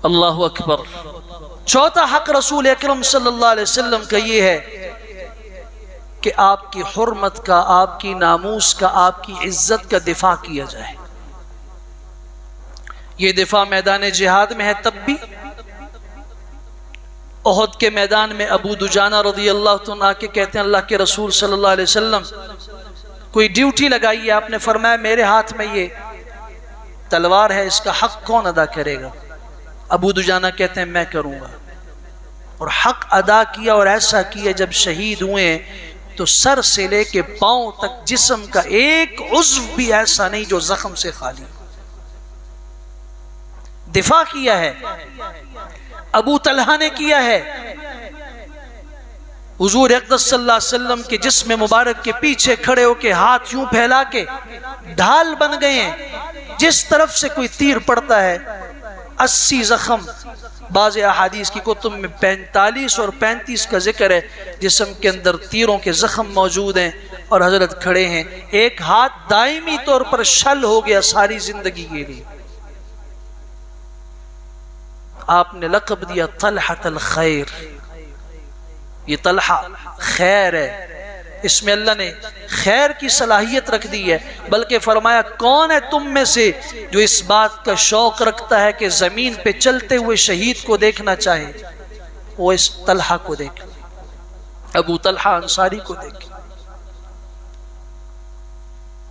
अल्लाहु अकबर। चौथा हक रसूल अकरम सल्लल्लाहु अलैहि वसल्लम का ये है कि आपकी हुर्मत का, आपकी नामूस का, आपकी इज्जत का दिफा किया जाए। ये दिफा मैदान जिहाद में है तब भी। ओहद के मैदान में अबू दुजाना रज़ी अल्लाह तआला आके कहते हैं अल्लाह के रसूल सल्लल्लाहु अलैहि वसल्लम कोई ड्यूटी लगाई है। आपने फरमाया मेरे हाथ में ये तलवार है, इसका हक कौन अदा करेगा? अबू दुजाना कहते हैं मैं करूंगा। और हक अदा किया और ऐसा किया जब शहीद हुए तो सर से लेके पांव तक जिस्म का एक उज़्व भी ऐसा नहीं जो जख्म से खाली। दिफा किया है, अबू तलहा ने किया है। हुजूर अक़दस सल्लल्लाहु अलैहि वसल्लम के जिस्म मुबारक के पीछे खड़े होके हाथ यूं फैला के ढाल बन गए हैं। जिस तरफ से कोई तीर पड़ता है 80 जख्म, बाज़ अहादीस की कुतुब में 45 और 35 का जिक्र है जिस्म के अंदर तीरों के जख्म मौजूद हैं और हजरत खड़े हैं। एक हाथ दायमी तौर पर शल हो गया सारी जिंदगी के लिए। आपने लक़ब दिया तलहतल खैर। ये तलहा खैर है, इसमें अल्लाह ने खैर की सलाहियत रख दी है। बल्कि फरमाया कौन है तुम में से जो इस बात का शौक रखता है कि जमीन पे चलते हुए शहीद को देखना चाहे, वो इस तलहा को देखे, अबू तलहा अंसारी को देखे।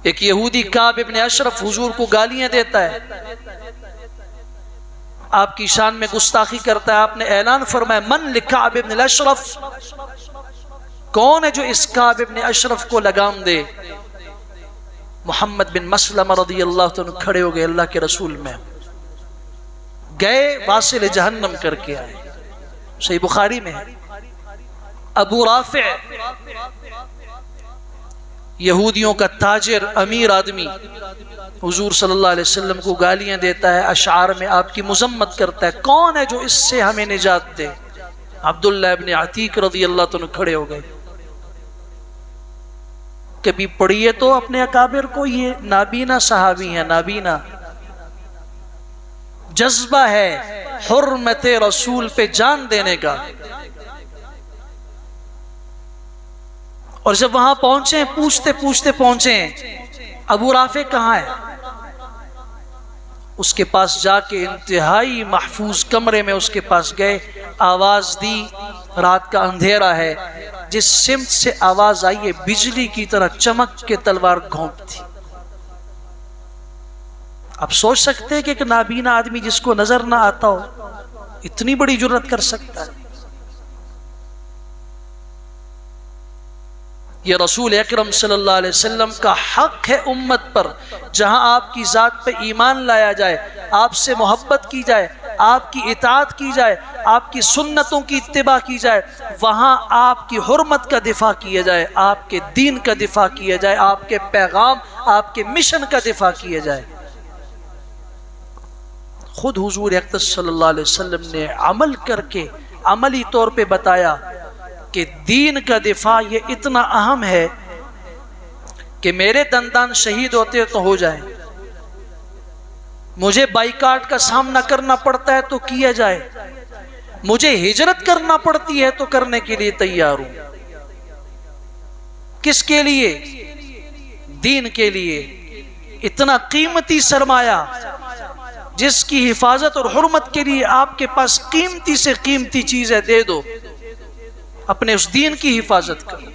एक यहूदी काब इब्न अशरफ हुजूर को गालियां देता है, आपकी शान में गुस्ताखी करता है। आपने ऐलान फरमाया मन लिकाब इब्न अशरफ, कौन है जो इस काब इब्न अशरफ को लगाम दे? मोहम्मद बिन मसलमा रज़ियल्लाहु अन्हु खड़े हो गए, अल्लाह के रसूल में गए, वासिल जहन्नम करके आए। सही बुखारी में है। अबू राफे यहूदियों का ताजिर अमीर आदमी हुजूर सल्लल्लाहु अलैहि वसल्लम को गालियां देता है, अशार में आपकी मुजम्मत करता है। कौन है जो इससे हमें निजात दे? अब्दुल्लाह इब्न अतीक रज़ियल्लाहु अन्हु खड़े हो गए। कभी पढ़िए तो अपने अकाबिर को, ये नाबीना सहाबी है, नाबीना जज्बा है हुर्मत रसूल पे जान देने का। और जब वहां पहुंचे, पूछते पूछते पहुंचे अबू राफे कहाँ है, उसके पास जाके इंतहाई महफूज कमरे में उसके पास गए, आवाज दी। रात का अंधेरा है, जिस सिमत से आवाज आई है बिजली की तरह चमक के तलवार घोंपती। आप सोच सकते हैं कि एक नाबीना आदमी जिसको नजर ना आता हो इतनी बड़ी जुर्रत कर सकता है? यह रसूल अकरम सल्लल्लाहु अलैहि वसल्लम का हक है उम्मत पर, जहां आपकी जात पे ईमान लाया जाए, आपसे मोहब्बत की जाए, आपकी इताअत की जाए, आपकी सुन्नतों की इत्तिबा की जाए, वहां आपकी हुर्मत का दिफा किया जाए, आपके दीन का दिफा किया जाए, आपके पैगाम, आपके मिशन का दिफा किया जाए। खुद हुजूर अक़दस सल्लल्लाहु अलैहि वसल्लम ने अमल करके अमली तौर पे बताया कि दीन का दिफा ये इतना अहम है कि मेरे दंदान शहीद होते तो हो जाए, मुझे बाइकाट का सामना करना पड़ता है तो किया जाए, मुझे हिजरत करना पड़ती है तो करने के लिए तैयार हूं। किसके लिए? दीन के लिए। इतना कीमती सरमाया जिसकी हिफाजत और हुर्मत के लिए आपके पास कीमती से कीमती चीज है, दे दो, अपने उस दीन की हिफाजत करो।